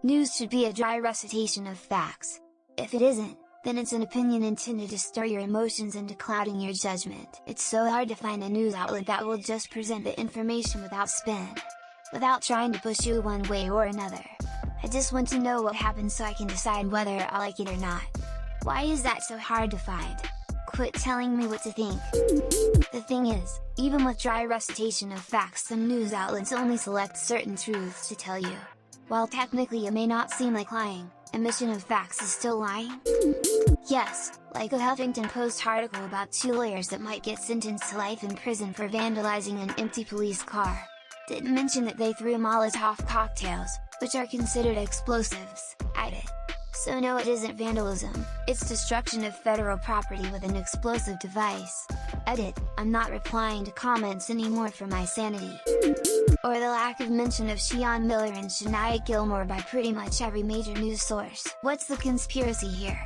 News should be a dry recitation of facts. If it isn't, then it's an opinion intended to stir your emotions into clouding your judgment. It's so hard to find a news outlet that will just present the information without spin, without trying to push you one way or another. I just want to know what happened so I can decide whether I like it or not. Why is that so hard to find? Quit telling me what to think. The thing is, even with dry recitation of facts, some news outlets only select certain truths to tell you. While technically it may not seem like lying, omission of facts is still lying? Yes, like a Huffington Post article about 2 lawyers that might get sentenced to life in prison for vandalizing an empty police car. Didn't mention that they threw Molotov cocktails, which are considered explosives, at it. So no, it isn't vandalism, it's destruction of federal property with an explosive device. Edit, I'm not replying to comments anymore for my sanity. Or the lack of mention of Sian Miller and Shania Gilmore by pretty much every major news source. What's the conspiracy here?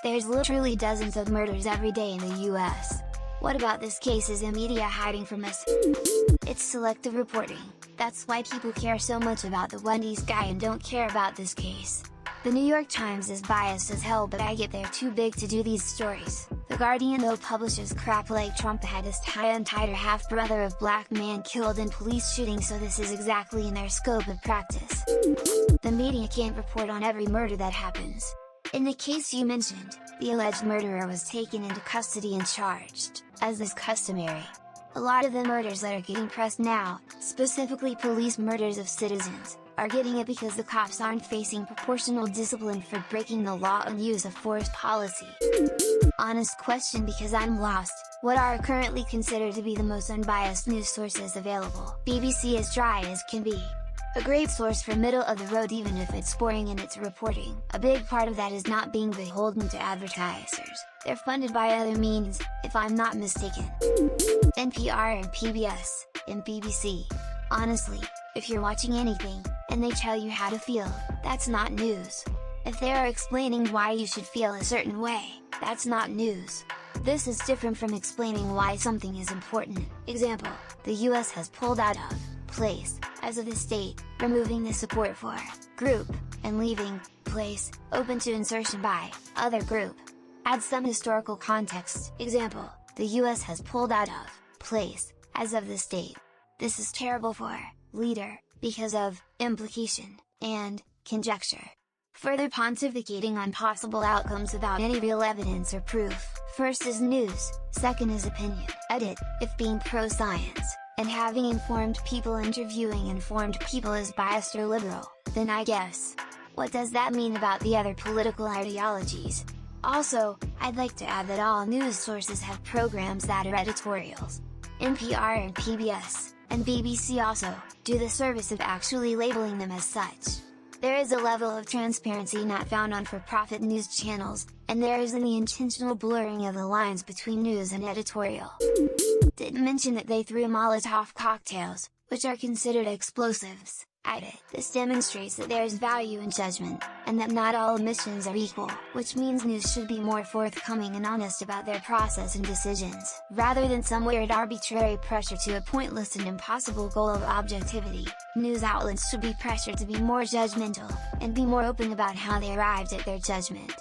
There's literally dozens of murders every day in the US. What about this case? Is the media hiding from us? It's selective reporting. That's why people care so much about the Wendy's guy and don't care about this case. The New York Times is biased as hell, but I get they're too big to do these stories. The Guardian though publishes crap like Trump had his tie-and-tighter half-brother of black man killed in police shooting, so this is exactly in their scope of practice. The media can't report on every murder that happens. In the case you mentioned, the alleged murderer was taken into custody and charged, as is customary. A lot of the murders that are getting pressed now, specifically police murders of citizens, are getting it because the cops aren't facing proportional discipline for breaking the law and use of force policy. Honest question, because I'm lost, what are currently considered to be the most unbiased news sources available? BBC is dry as can be. A great source for middle of the road even if it's boring in its reporting. A big part of that is not being beholden to advertisers. They're funded by other means, if I'm not mistaken. NPR and PBS, and BBC. Honestly, if you're watching anything, and they tell you how to feel, that's not news. If they are explaining why you should feel a certain way, that's not news. This is different from explaining why something is important. Example, the US has pulled out of place, as of this date, removing the support for group, and leaving place open to insertion by other group. Add some historical context. Example, the US has pulled out of place, as of this date. This is terrible for leader, because of implication, and conjecture. Further pontificating on possible outcomes without any real evidence or proof. First is news, second is opinion. Edit, if being pro-science, and having informed people interviewing informed people is biased or liberal, then I guess. What does that mean about the other political ideologies? Also, I'd like to add that all news sources have programs that are editorials. NPR and PBS, and BBC also, do the service of actually labeling them as such. There is a level of transparency not found on for-profit news channels, and there is in the intentional blurring of the lines between news and editorial. Didn't mention that they threw Molotov cocktails, which are considered explosives, at it. This demonstrates that there is value in judgment, and that not all omissions are equal, which means news should be more forthcoming and honest about their process and decisions, rather than some weird arbitrary pressure to a pointless and impossible goal of objectivity. News outlets should be pressured to be more judgmental, and be more open about how they arrived at their judgment.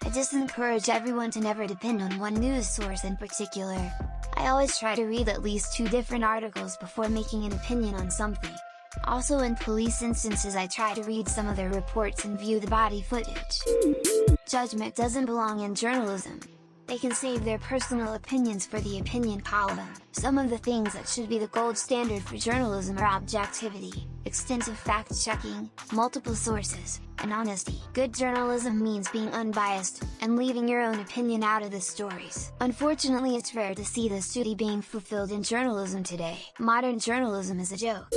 I just encourage everyone to never depend on one news source in particular. I always try to read at least 2 different articles before making an opinion on something. Also, in police instances, I try to read some of their reports and view the body footage. Judgment doesn't belong in journalism. They can save their personal opinions for the opinion column. Some of the things that should be the gold standard for journalism are objectivity, extensive fact-checking, multiple sources, and honesty. Good journalism means being unbiased, and leaving your own opinion out of the stories. Unfortunately, it's rare to see this duty being fulfilled in journalism today. Modern journalism is a joke.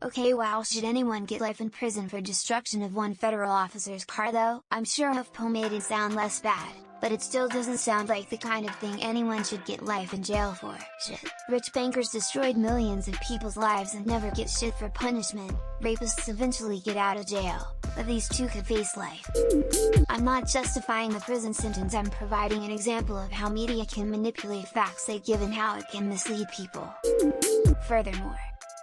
Okay, wow, should anyone get life in prison for destruction of one federal officer's car though? I'm sure HuffPo made it sound less bad, but it still doesn't sound like the kind of thing anyone should get life in jail for. Shit. Rich bankers destroyed millions of people's lives and never get shit for punishment. Rapists eventually get out of jail, but these two could face life. I'm not justifying the prison sentence, I'm providing an example of how media can manipulate facts they give and how it can mislead people. Furthermore,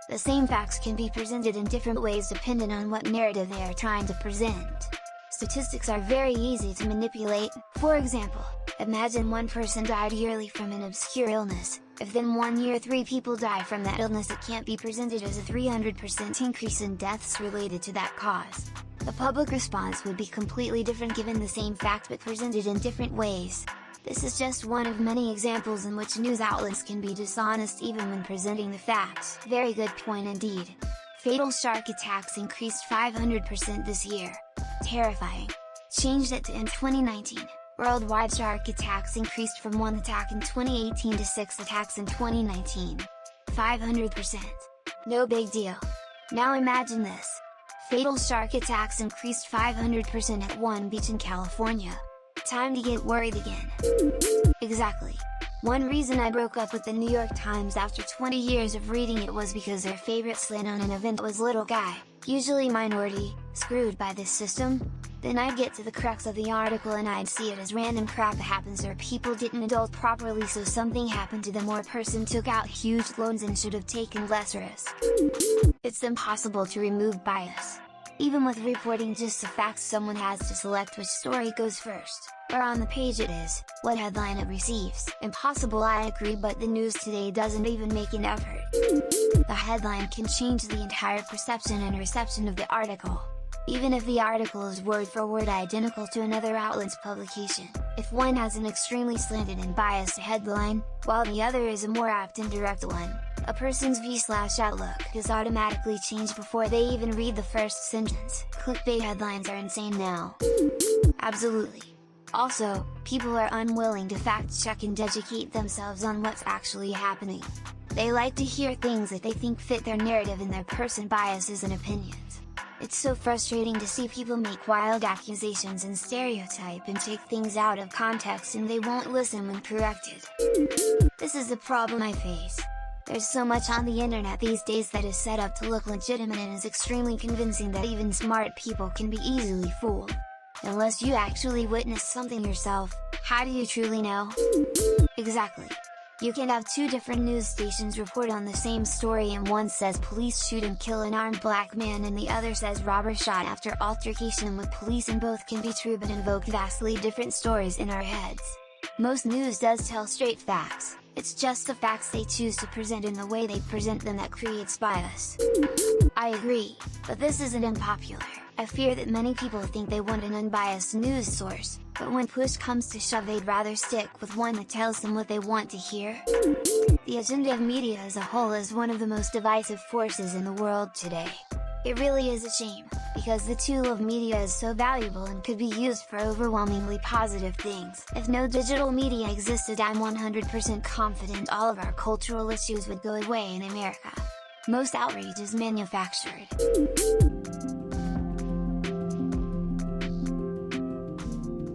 The same facts can be presented in different ways depending on what narrative they are trying to present. Statistics are very easy to manipulate. For example, imagine one person died yearly from an obscure illness. If then 1 year 3 people die from that illness, it can't be presented as a 300% increase in deaths related to that cause. The public response would be completely different given the same fact but presented in different ways. This is just one of many examples in which news outlets can be dishonest even when presenting the facts. Very good point indeed. Fatal shark attacks increased 500% this year. Terrifying. Changed it to in 2019. Worldwide shark attacks increased from 1 attack in 2018 to 6 attacks in 2019. 500%. No big deal. Now imagine this. Fatal shark attacks increased 500% at one beach in California. Time to get worried again. Exactly. One reason I broke up with the New York Times after 20 years of reading it was because their favorite slant on an event was little guy, usually minority, screwed by this system. Then I'd get to the crux of the article and I'd see it as random crap that happens or people didn't adult properly so something happened to them or person took out huge loans and should have taken less risk. It's impossible to remove bias. Even with reporting just the facts, someone has to select which story goes first, where on the page it is, what headline it receives. Impossible, I agree, but the news today doesn't even make an effort. The headline can change the entire perception and reception of the article. Even if the article is word for word identical to another outlet's publication, if one has an extremely slanted and biased headline, while the other is a more apt and direct one, a person's view/outlook is automatically changed before they even read the first sentence. Clickbait headlines are insane now. Absolutely. Also, people are unwilling to fact-check and educate themselves on what's actually happening. They like to hear things that they think fit their narrative and their personal biases and opinions. It's so frustrating to see people make wild accusations and stereotype and take things out of context and they won't listen when corrected. This is the problem I face. There's so much on the internet these days that is set up to look legitimate and is extremely convincing that even smart people can be easily fooled. Unless you actually witness something yourself, how do you truly know? Exactly. You can have two different news stations report on the same story and one says police shoot and kill an armed black man and the other says robber shot after altercation with police, and both can be true but invoke vastly different stories in our heads. Most news does tell straight facts, it's just the facts they choose to present in the way they present them that creates bias. I agree, but this isn't unpopular. I fear that many people think they want an unbiased news source, but when push comes to shove they'd rather stick with one that tells them what they want to hear. The agenda of media as a whole is one of the most divisive forces in the world today. It really is a shame, because the tool of media is so valuable and could be used for overwhelmingly positive things. If no digital media existed, I'm 100% confident all of our cultural issues would go away in America. Most outrage is manufactured.